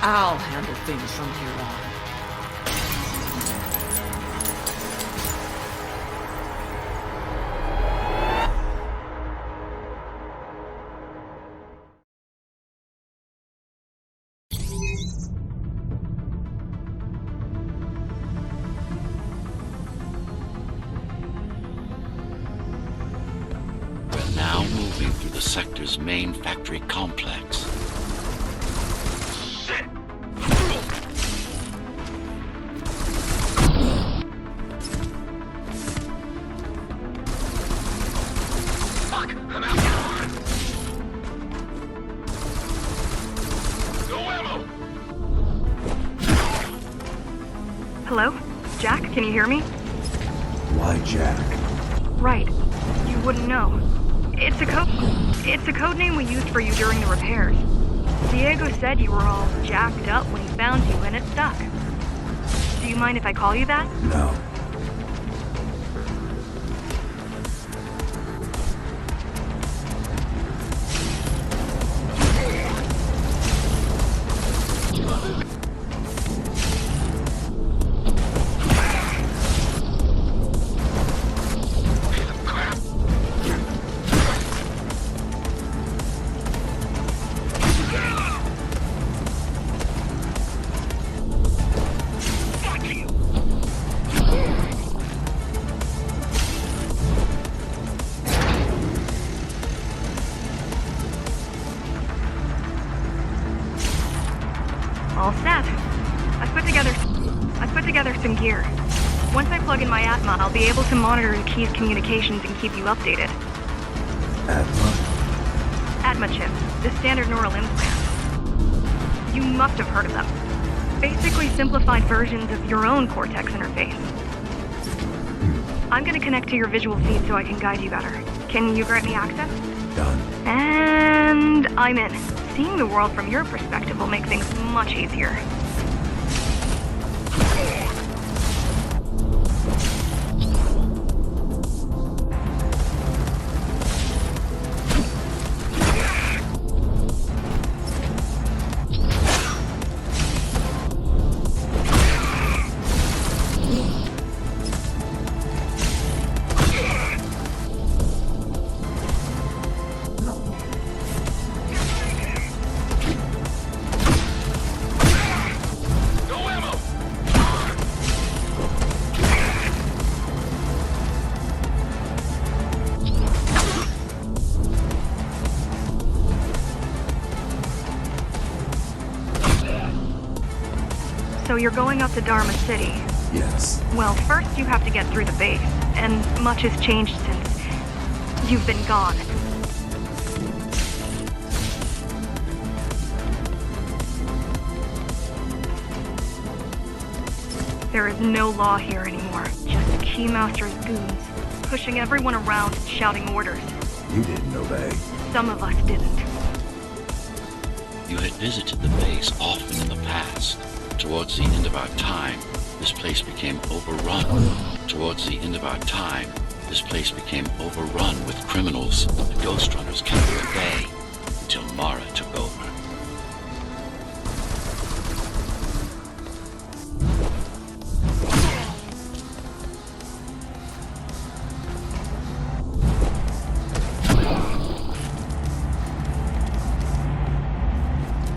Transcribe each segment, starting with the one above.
I'll handle things from here on. We're now moving through the sector's main factory complex. Hello? Jack, can you hear me? Why Jack? Right. You wouldn't know. It's a code name we used for you during the repairs. Diego said you were all jacked up when he found you and it stuck. Do you mind if I call you that? No. All set. I've put together some gear. Once I plug in my Atma, I'll be able to monitor the key's communications and keep you updated. Atma? Atma chips, the standard neural implants. You must have heard of them. Basically simplified versions of your own Cortex interface. I'm gonna connect to your visual feed so I can guide you better. Can you grant me access? Done. And I'm in. Seeing the world from your perspective will make things much easier. So you're going up to Dharma City. Yes. Well, first you have to get through the base, and much has changed since you've been gone. There is no law here anymore, just Keymaster's goons, pushing everyone around and shouting orders. You didn't obey. Some of us didn't. You had visited the base often in the past. Towards the end of our time, this place became overrun. Towards the end of our time, this place became overrun with criminals. The Ghostrunners kept at bay until Mara took over.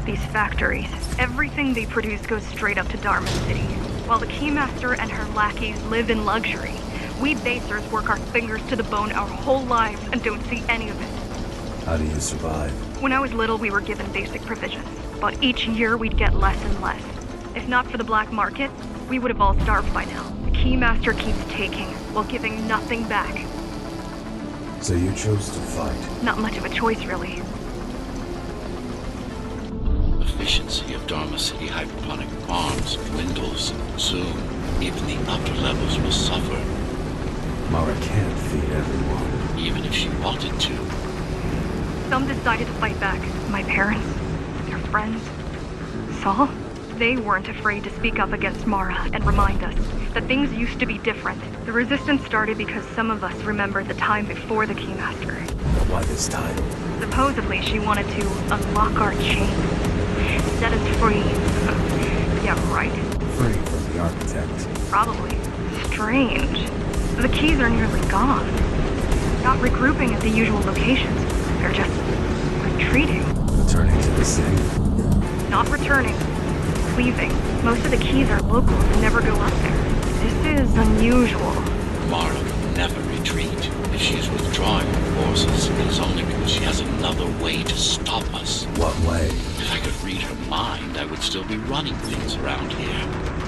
These factories, everything they produce goes straight up to Dharma City. While the Keymaster and her lackeys live in luxury, we basers work our fingers to the bone our whole lives and don't see any of it. How do you survive? When I was little, we were given basic provisions, but each year we'd get less and less. If not for the black market, we would have all starved by now. The Keymaster keeps taking, while giving nothing back. So you chose to fight? Not much of a choice, really. Efficiency of Dharma City hydroponic farms dwindles. Soon, even the upper levels will suffer. Mara can't feed everyone. Even if she wanted to. Some decided to fight back. My parents, their friends, Saul. They weren't afraid to speak up against Mara and remind us that things used to be different. The resistance started because some of us remembered the time before the Keymaster. Why this title? Supposedly, she wanted to unlock our chains, set us free, Yeah, right. Free from the architect. Probably. Strange. The keys are nearly gone. Not regrouping at the usual locations. They're just retreating. Returning to the city. Not returning. Leaving. Most of the keys are local and never go up there. This is unusual. Mara will never retreat. If she is withdrawing her forces, it is only because she has another way to stop us. What way? If I could read her mind, I would still be running things around here.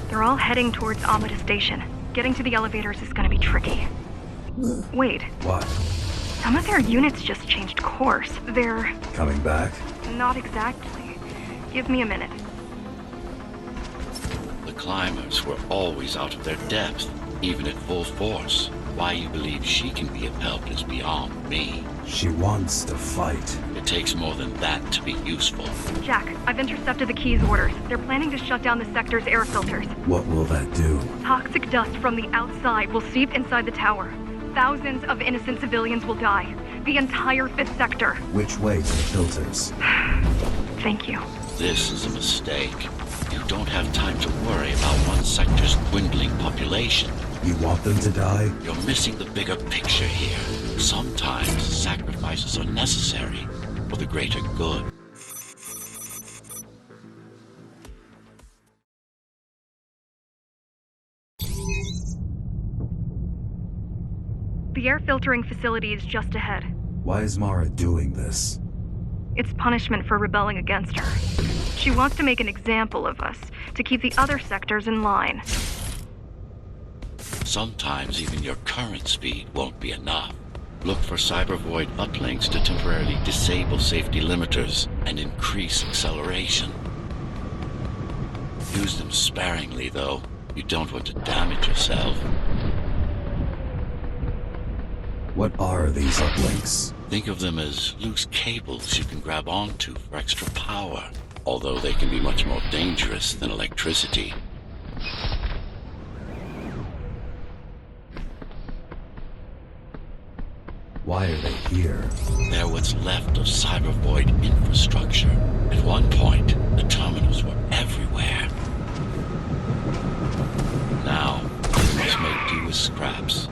They're all heading towards Amida Station. Getting to the elevators is gonna be tricky. Wait, What? some of their units just changed course. They're... Coming back? not exactly. Give me a minute. The climbers were always out of their depth, even at full force. Why you believe she can be of help is beyond me. She wants to fight. It takes more than that to be useful. Jack, I've intercepted the Key's orders. They're planning to shut down the sector's air filters. What will that do? Toxic dust from the outside will seep inside the tower. Thousands of innocent civilians will die. The entire 5th sector. Which way to the filters? Thank you. This is a mistake. You don't have time to worry about one sector's dwindling population. You want them to die? You're missing the bigger picture here. Sometimes sacrifices are necessary for the greater good. The air filtering facility is just ahead. Why is Mara doing this? It's punishment for rebelling against her. She wants to make an example of us, to keep the other sectors in line. Sometimes even your current speed won't be enough. Look for cyber void uplinks to temporarily disable safety limiters and increase acceleration. Use them sparingly, though. You don't want to damage yourself. What are these uplinks? Think of them as loose cables you can grab onto for extra power, although they can be much more dangerous than electricity. Why are they here? They're what's left of cyber void infrastructure. At one point, the terminals were everywhere. Now, they must make do with scraps.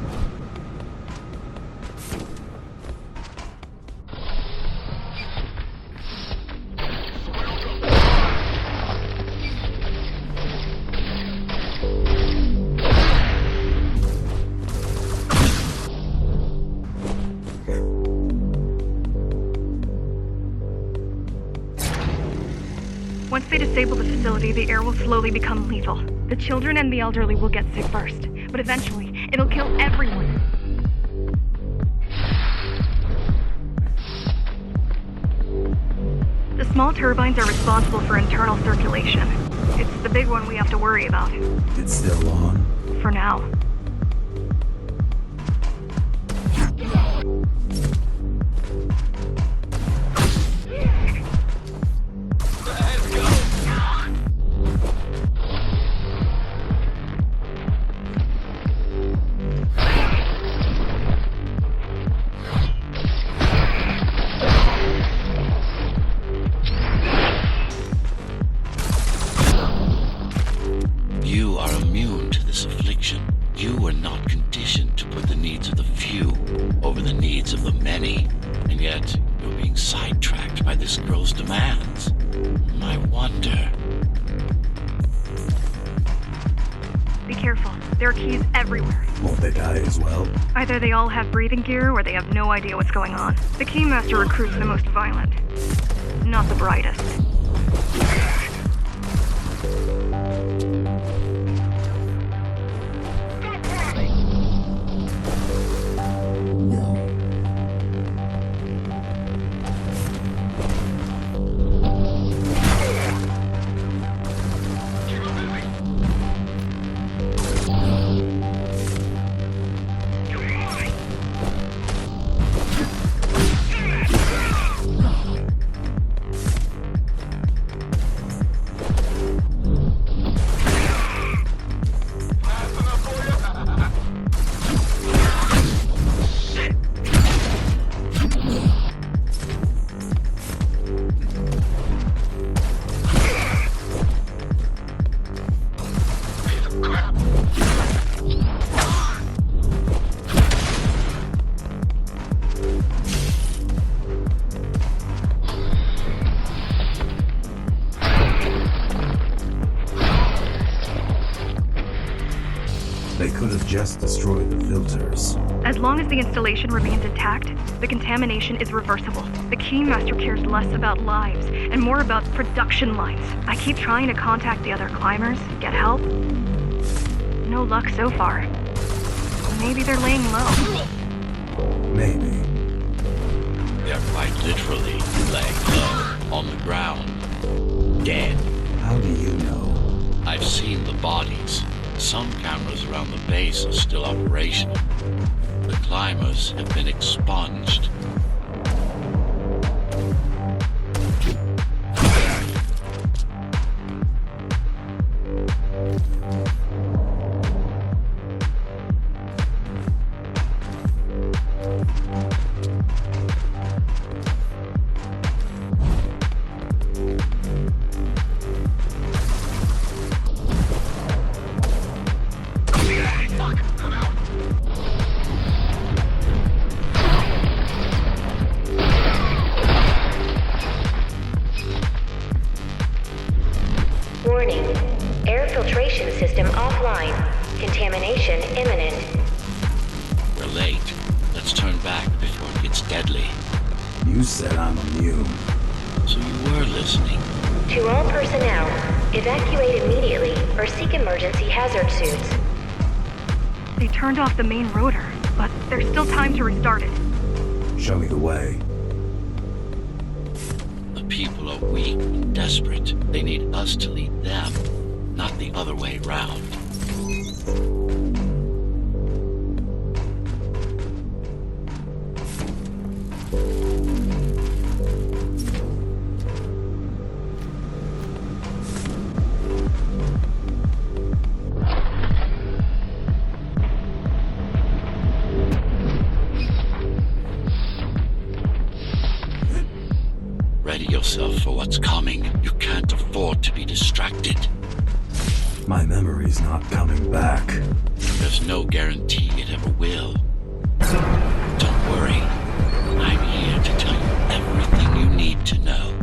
Once they disable the facility, the air will slowly become lethal. The children and the elderly will get sick first, but eventually, it'll kill everyone. The small turbines are responsible for internal circulation. It's the big one we have to worry about. It's still on? For now. You are immune to this affliction. You were not conditioned to put the needs of the few over the needs of the many. And yet, you're being sidetracked by this girl's demands. I wonder. Be careful. There are keys everywhere. Won't they die as well? Either they all have breathing gear or they have no idea what's going on. The Keymaster recruits the most violent. Not the brightest. They could have just destroyed the filters. As long as the installation remains intact, the contamination is reversible. The Keymaster cares less about lives and more about production lines. I keep trying to contact the other climbers, get help. No luck so far. Maybe they're laying low. Maybe. They're quite literally laying low on the ground. Dead. How do you know? I've seen the bodies. Some cameras around the base are still operational. The climbers have been expunged. Warning. Air filtration system offline. Contamination imminent. We're late. Let's turn back before it gets deadly. You said I'm immune. So you were listening. To all personnel, evacuate immediately or seek emergency hazard suits. They turned off the main rotor, but there's still time to restart it. Show me the way. The people are weak and desperate. They need us to lead them, not the other way round. Ready yourself for what's coming. You can't afford to be distracted. My memory's not coming back. There's no guarantee it ever will. Don't worry. I'm here to tell you everything you need to know.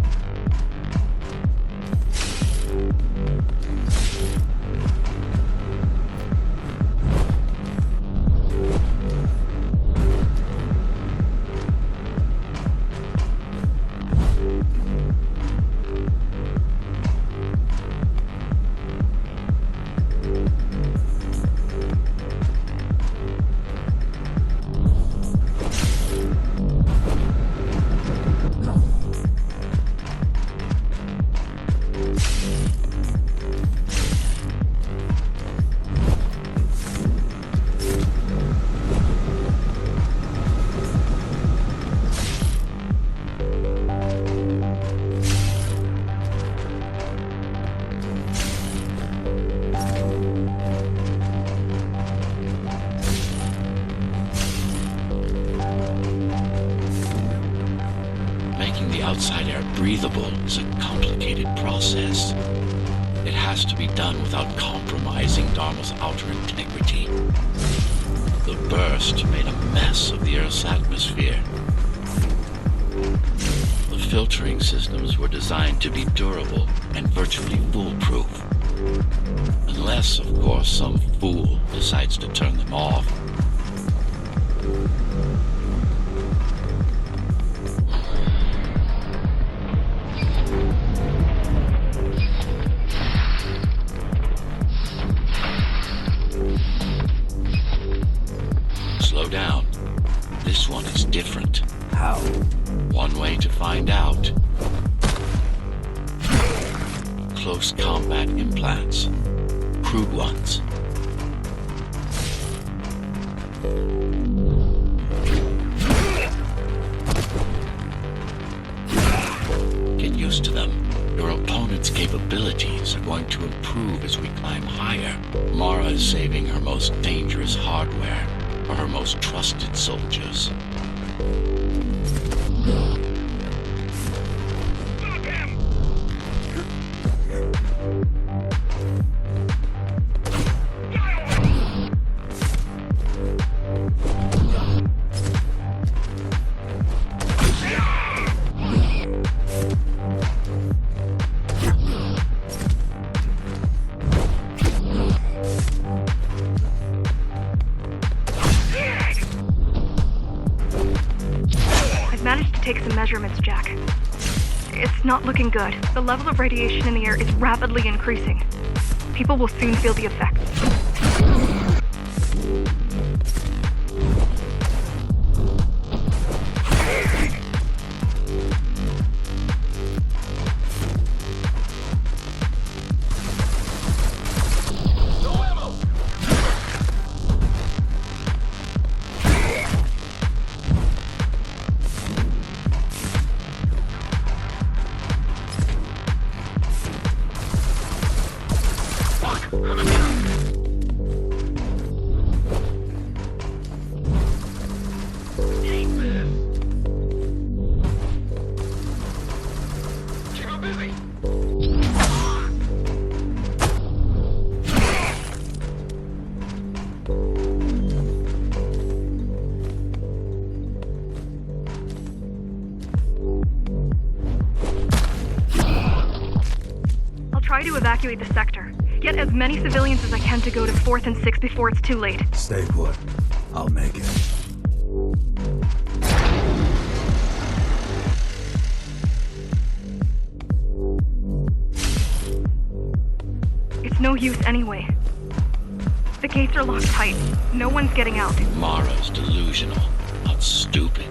Outside air breathable is a complicated process. It has to be done without compromising Dharma's outer integrity. The burst made a mess of the Earth's atmosphere. The filtering systems were designed to be durable and virtually foolproof. Unless, of course, some fool decides to turn them off. Slow down. This one is different. How? One way to find out. Close combat implants. Crude ones. Get used to them. Your opponent's capabilities are going to improve as we climb higher. Mara is saving her most dangerous hardware for her most trusted soldiers. Take some measurements, Jack. It's not looking good. The level of radiation in the air is rapidly increasing. People will soon feel the effects. Try to evacuate the sector. Get as many civilians as I can to go to 4th and 6th before it's too late. Stay put. I'll make it. It's no use anyway. The gates are locked tight. No one's getting out. Mara's delusional, not stupid.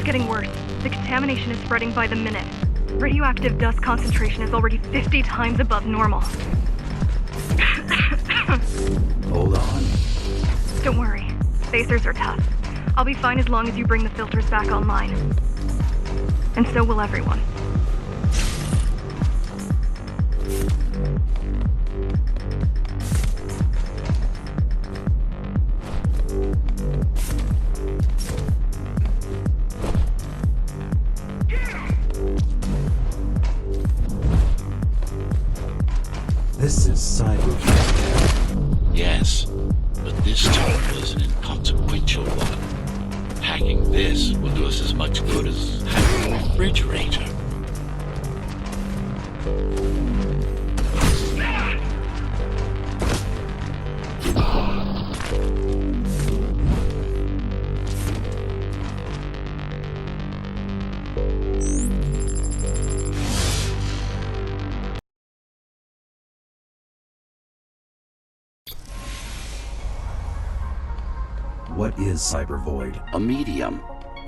Getting worse. The contamination is spreading by the minute. Radioactive dust concentration is already 50 times above normal. Hold on. Don't worry. Spacers are tough. I'll be fine as long as you bring the filters back online. And so will everyone. This is cyber. Yes, but this tool is an inconsequential one. Hacking this will do us as much good as hacking a refrigerator. What is Cyber Void? A medium,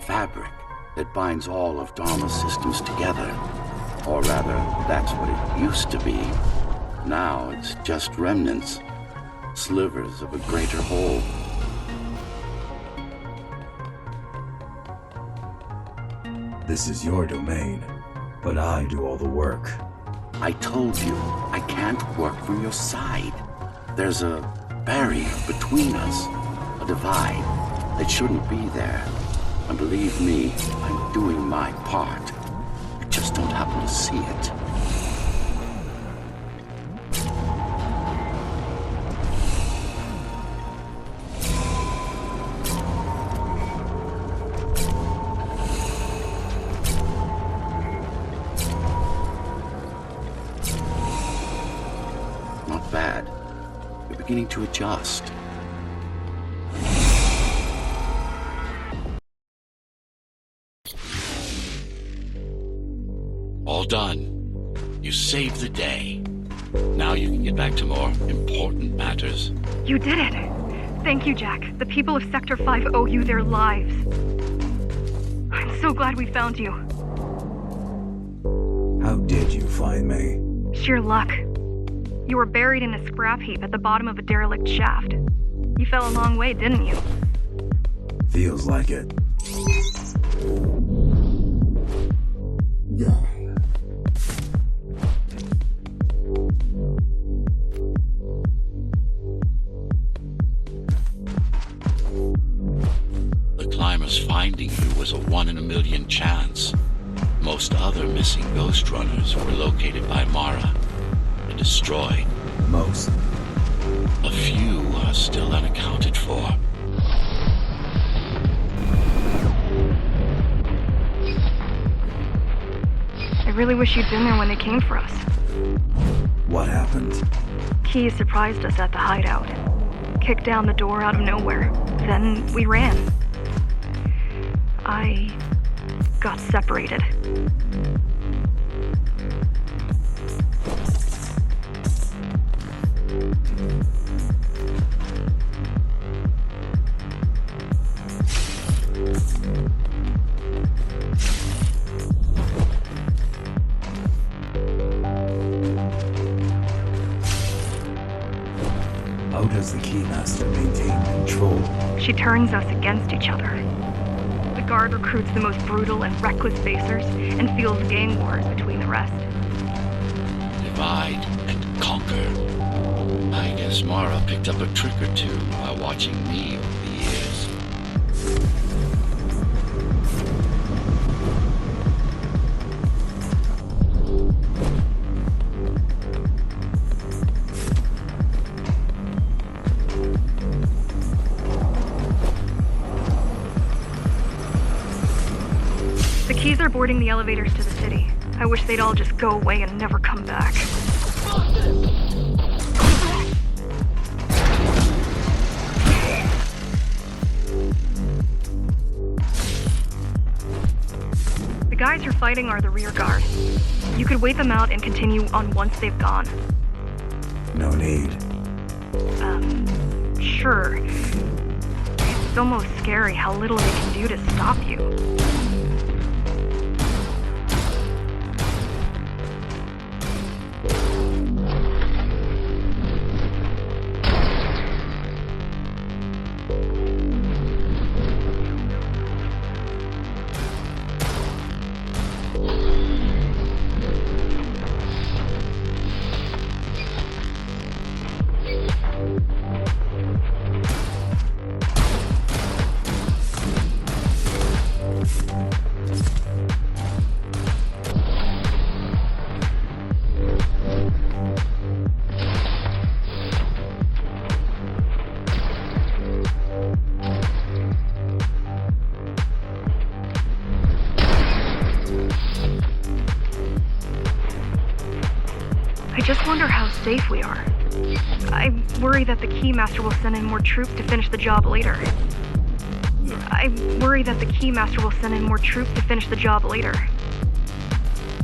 fabric, that binds all of Dharma's systems together. Or rather, that's what it used to be. Now it's just remnants, slivers of a greater whole. This is your domain, but I do all the work. I told you, I can't work from your side. There's a barrier between us, a divide that shouldn't be there. And believe me, I'm doing my part. You just don't happen to see it. Not bad. You're beginning to adjust. All done. You saved the day. Now you can get back to more important matters. You did it! Thank you, Jack. The people of Sector 5 owe you their lives. I'm so glad we found you. How did you find me? Sheer luck. You were buried in a scrap heap at the bottom of a derelict shaft. You fell a long way, didn't you? Feels like it. The climber's finding you was a 1 in a million chance. Most other missing Ghostrunners were located by Mara and destroyed. Most. A few are still unaccounted for. I really wish you'd been there when they came for us. What happened? Key surprised us at the hideout. Kicked down the door out of nowhere. Then we ran. I got separated. How does the Keymaster maintain control? She turns us against each other. The guard recruits the most brutal and reckless facers and fuels gang wars between the rest. Divide and conquer. I guess Mara picked up a trick or two by watching me over the years. The Keys are boarding the elevators to the city. I wish they'd all just go away and never come back. The guys you're fighting are the rear guard. You could wait them out and continue on once they've gone. No need. Sure. It's almost scary how little they can do to stop you. I just wonder how safe we are. I worry that the Keymaster will send in more troops to finish the job later.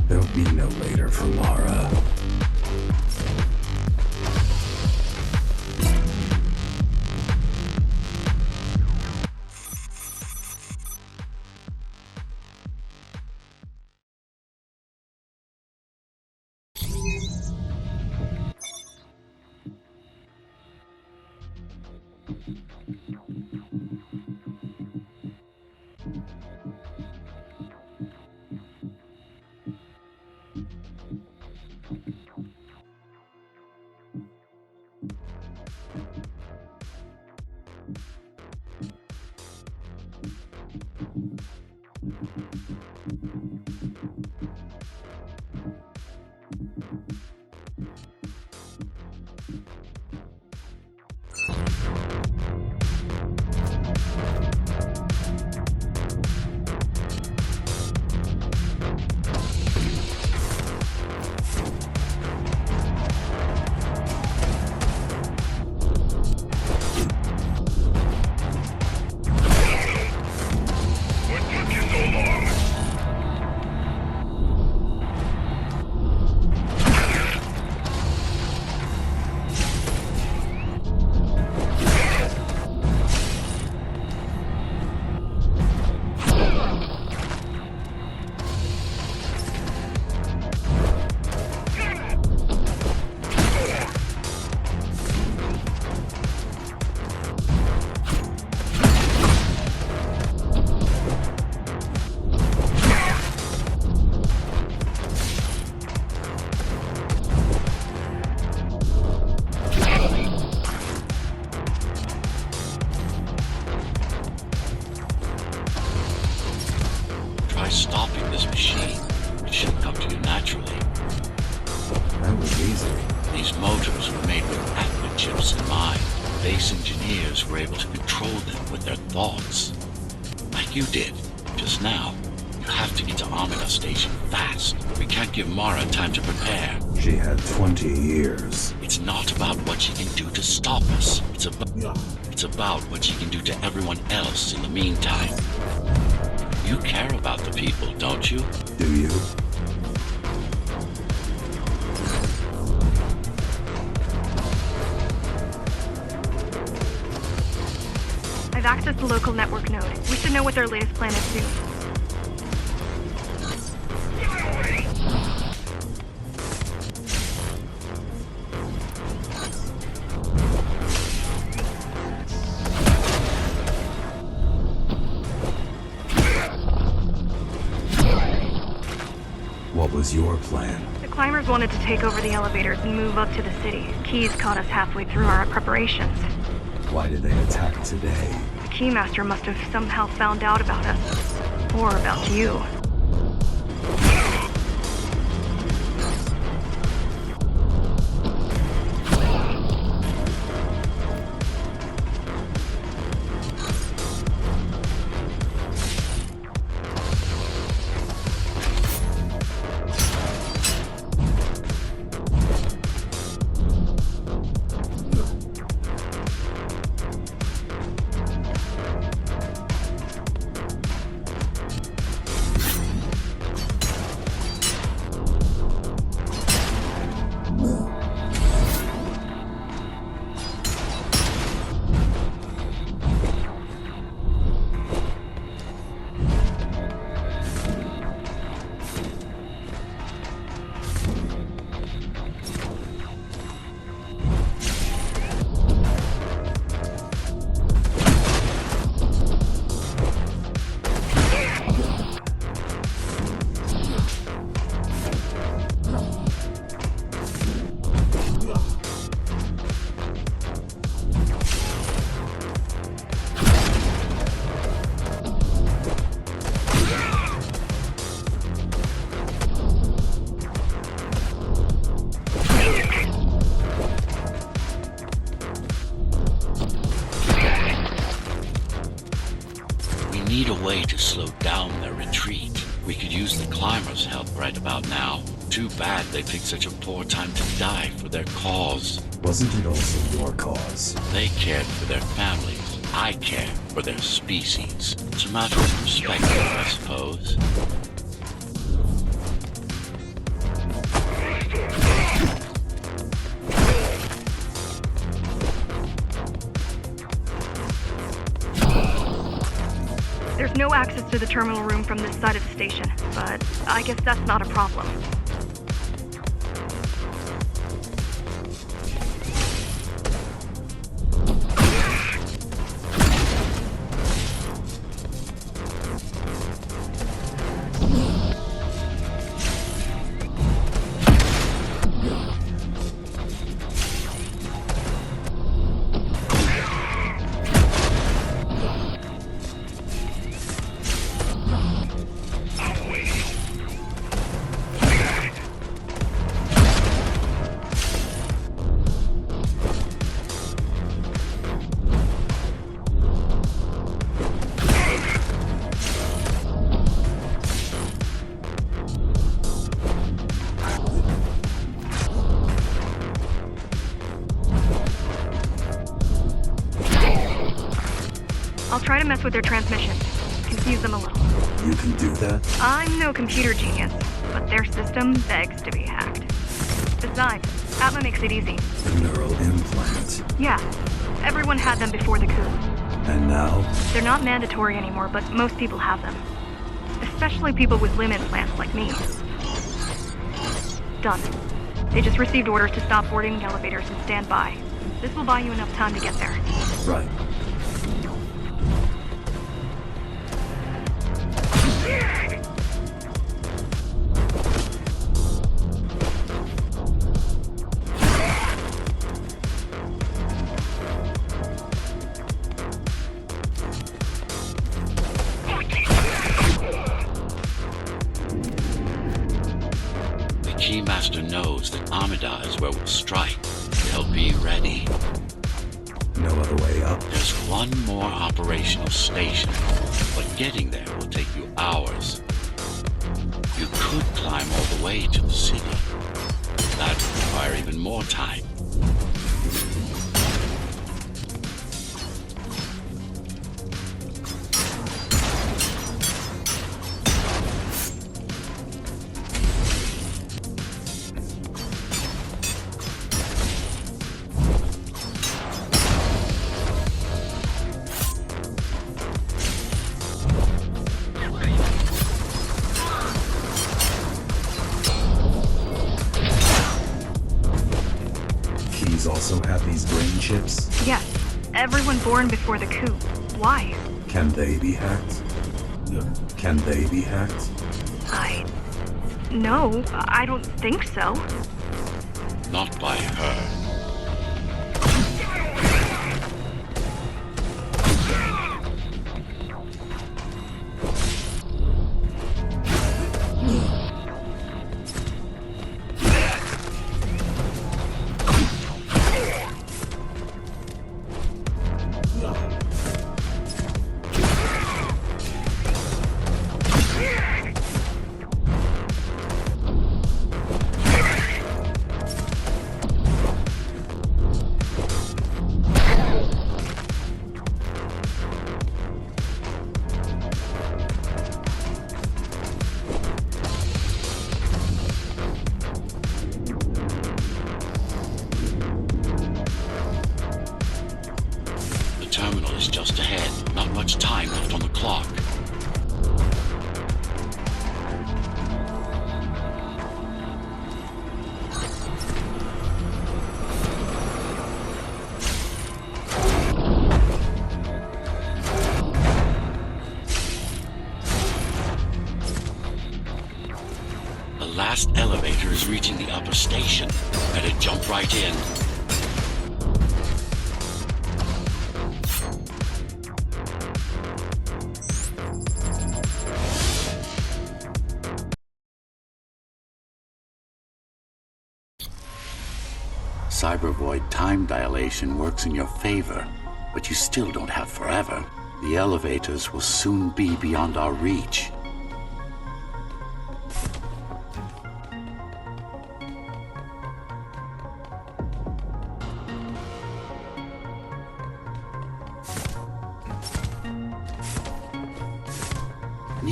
There'll be no later for Mara. Stopping this machine. It should come to you naturally. That was easy. These motors were made with Atma chips in mind. Base engineers were able to control them with their thoughts. Like you did, just now. You have to get to Amina Station fast. We can't give Mara time to prepare. She had 20 years. It's not about what she can do to stop us. It's about what she can do to everyone else in the meantime. You care about the people, don't you? Do you? I've accessed the local network node. We should know what their latest plan is soon. What was your plan? The climbers wanted to take over the elevators and move up to the city. Keys caught us halfway through our preparations. Why did they attack today? The Keymaster must have somehow found out about us. Or about you. Need a way to slow down their retreat. We could use the climbers' help right about now. Too bad they picked such a poor time to die for their cause. Wasn't it also your cause? They cared for their families. I care for their species. It's a matter of perspective, I suppose. There's no access to the terminal room from this side of the station, but I guess that's not a problem. I'll try to mess with their transmissions, confuse them a little. You can do that? I'm no computer genius, but their system begs to be hacked. Besides, Atma makes it easy. The neural implant. Yeah, everyone had them before the coup. And now? They're not mandatory anymore, but most people have them. Especially people with limb implants like me. Done. They just received orders to stop boarding the elevators and stand by. This will buy you enough time to get there. Right. Keymaster knows that Amida is where we'll strike. They'll be ready. No other way up? There's one more operational station, but getting there will take you hours. You could climb all the way to the city. That would require even more time. Also have these brain chips? Yes, everyone born before the coup. Why? Can they be hacked? Can they be hacked? No, I don't think so. Not by her. Just ahead. Not much time left on the clock. The last elevator is reaching the upper station. Better jump right in. Cybervoid time dilation works in your favor, but you still don't have forever. The elevators will soon be beyond our reach.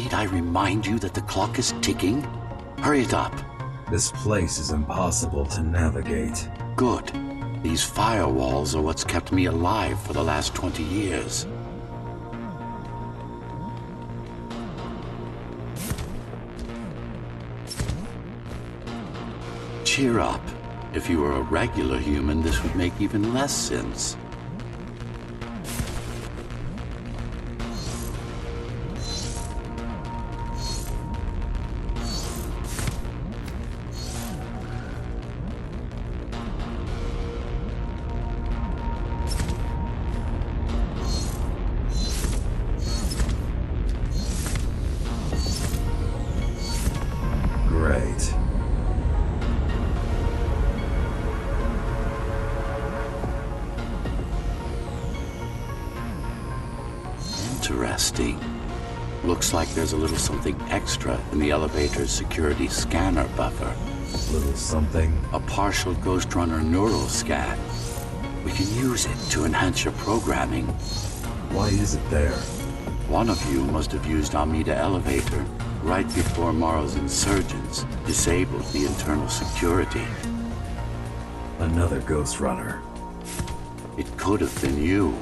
Need I remind you that the clock is ticking? Hurry it up. This place is impossible to navigate. Good. These firewalls are what's kept me alive for the last 20 years. Cheer up. If you were a regular human, this would make even less sense. Great. Interesting. Looks like there's a little something extra in the elevator's security scanner buffer. Little something. A partial Ghostrunner neural scan. We can use it to enhance your programming. Why is it there? One of you must have used Amida Elevator right before Morrow's insurgents disabled the internal security. Another Ghostrunner. It could have been you.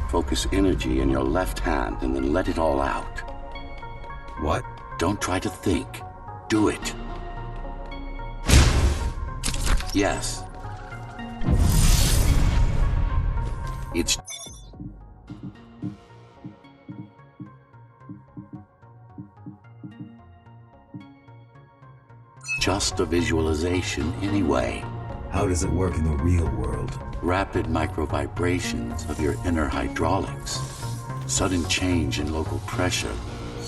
Focus energy in your left hand and then let it all out. What? Don't try to think. Do it. Yes. It's just a visualization anyway. How does it work in the real world? Rapid microvibrations of your inner hydraulics. Sudden change in local pressure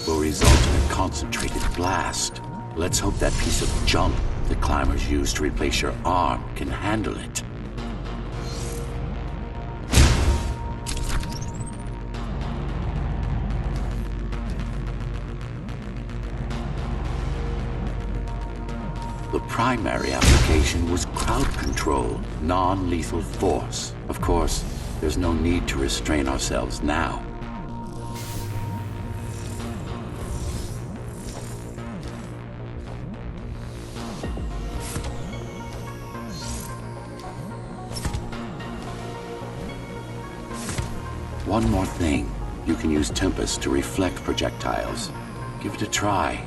will result in a concentrated blast. Let's hope that piece of junk the climbers use to replace your arm can handle it. The primary application was crowd control, non-lethal force. Of course, there's no need to restrain ourselves now. One more thing. You can use Tempest to reflect projectiles. Give it a try.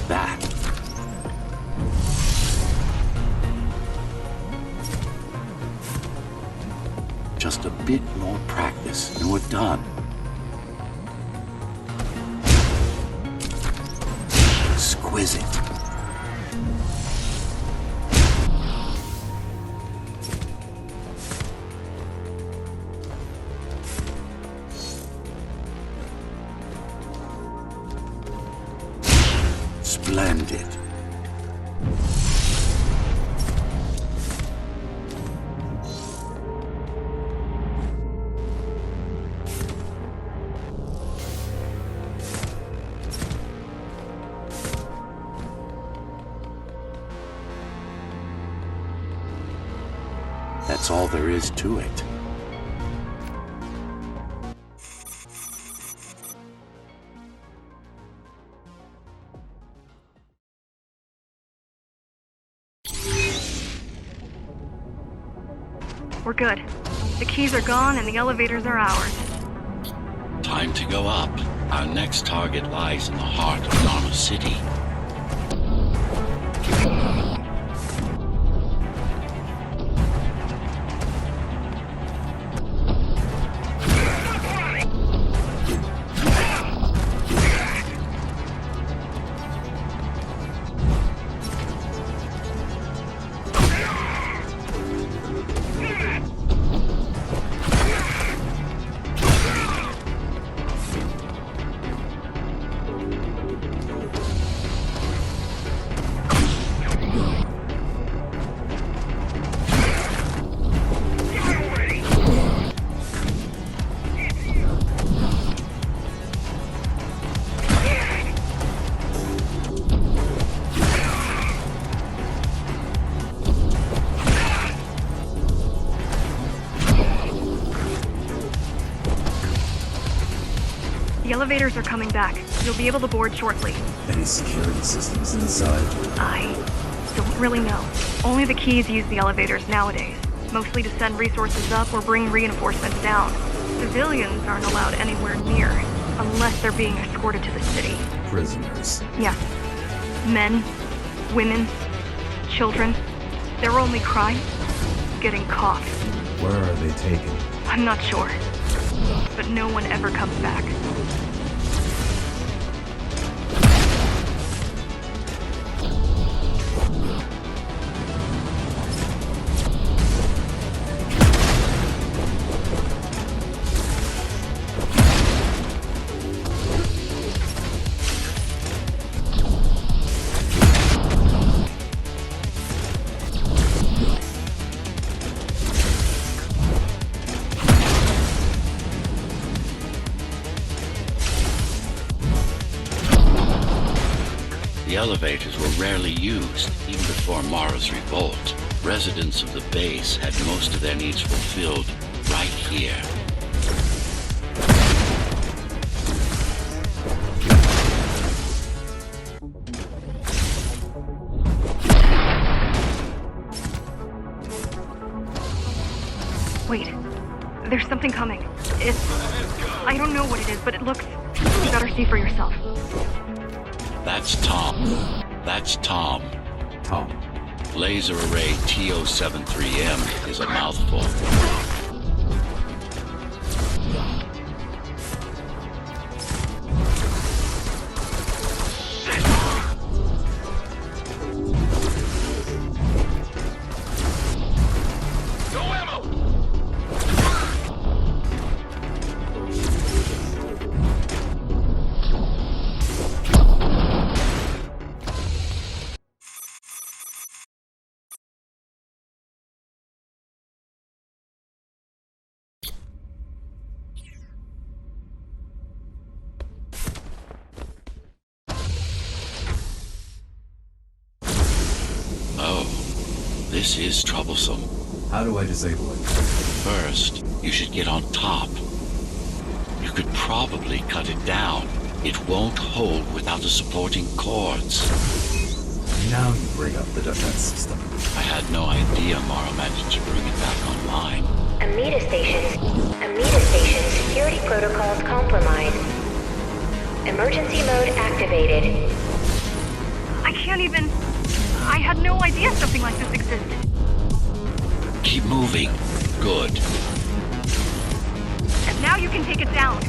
That. Just a bit more practice and we're done. Exquisite. Splendid. That's all there is to it. We're good. The keys are gone and the elevators are ours. Time to go up. Our next target lies in the heart of Dharma City. The elevators are coming back. You'll be able to board shortly. Any security systems inside? I don't really know. Only the keys use the elevators nowadays, mostly to send resources up or bring reinforcements down. Civilians aren't allowed anywhere near, unless they're being escorted to the city. Prisoners. Yes. Men, women, children. Their only crime? Getting caught. Where are they taken? I'm not sure. But no one ever comes back. The elevators were rarely used, even before Mara's revolt. Residents of the base had most of their needs fulfilled right here. Wait. There's something coming. I don't know what it is, but it looks... You better see for yourself. That's Tom. That's Tom. Tom. Laser array TO73M is a mouthful. This is troublesome. How do I disable it? First, you should get on top. You could probably cut it down. It won't hold without the supporting cords. Now you bring up the defense system. I had no idea Mara managed to bring it back online. Amida Station security protocols compromised. Emergency mode activated. I can't even... I had no idea something like this existed. Keep moving. Good. And now you can take it down.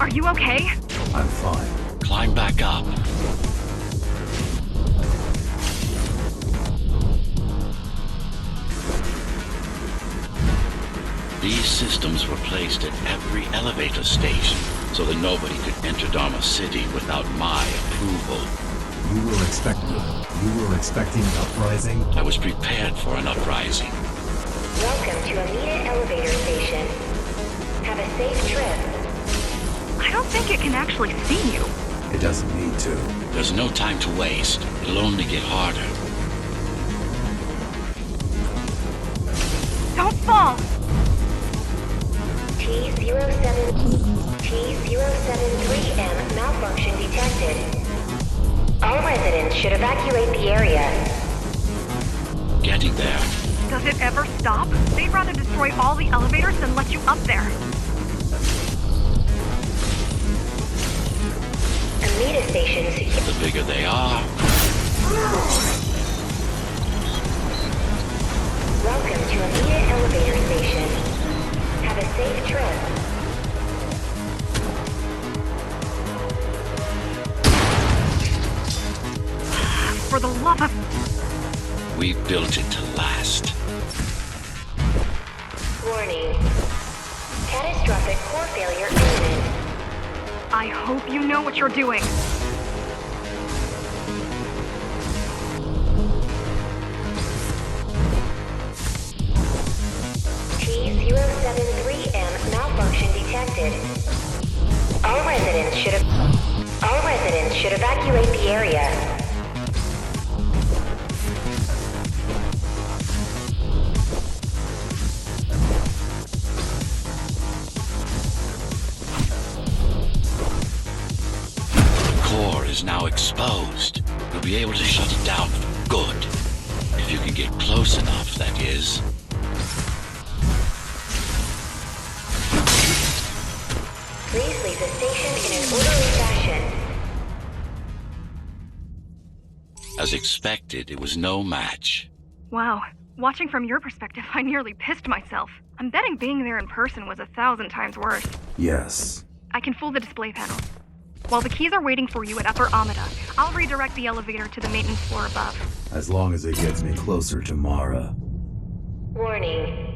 Are you okay? I'm fine. Climb back up. These systems were placed at every elevator station, so that nobody could enter Dharma City without my approval. You were expecting an uprising? I was prepared for an uprising. Welcome to Amida Elevator Station. Have a safe trip. I don't think it can actually see you. It doesn't need to. There's no time to waste. It'll only get harder. Don't fall! T073M malfunction detected. residents should evacuate the area. Getting there. Does it ever stop? They'd rather destroy all the elevators than let you up there. Amida station secure. The bigger they are. Welcome to Amida elevator station. Have a safe trip. For the love of... We built it to last. Warning. Catastrophic core failure imminent. I hope you know what you're doing. T073M malfunction detected. All residents should evacuate the area. The core is now exposed. We'll be able to shut it down for good. If you can get close enough, that is. Please leave the station in an orderly fashion. As expected, it was no match. Wow. Watching from your perspective, I nearly pissed myself. I'm betting being there in person was 1,000 times worse. Yes. I can fool the display panel. While the keys are waiting for you at Upper Amida, I'll redirect the elevator to the maintenance floor above. As long as it gets me closer to Mara. Warning.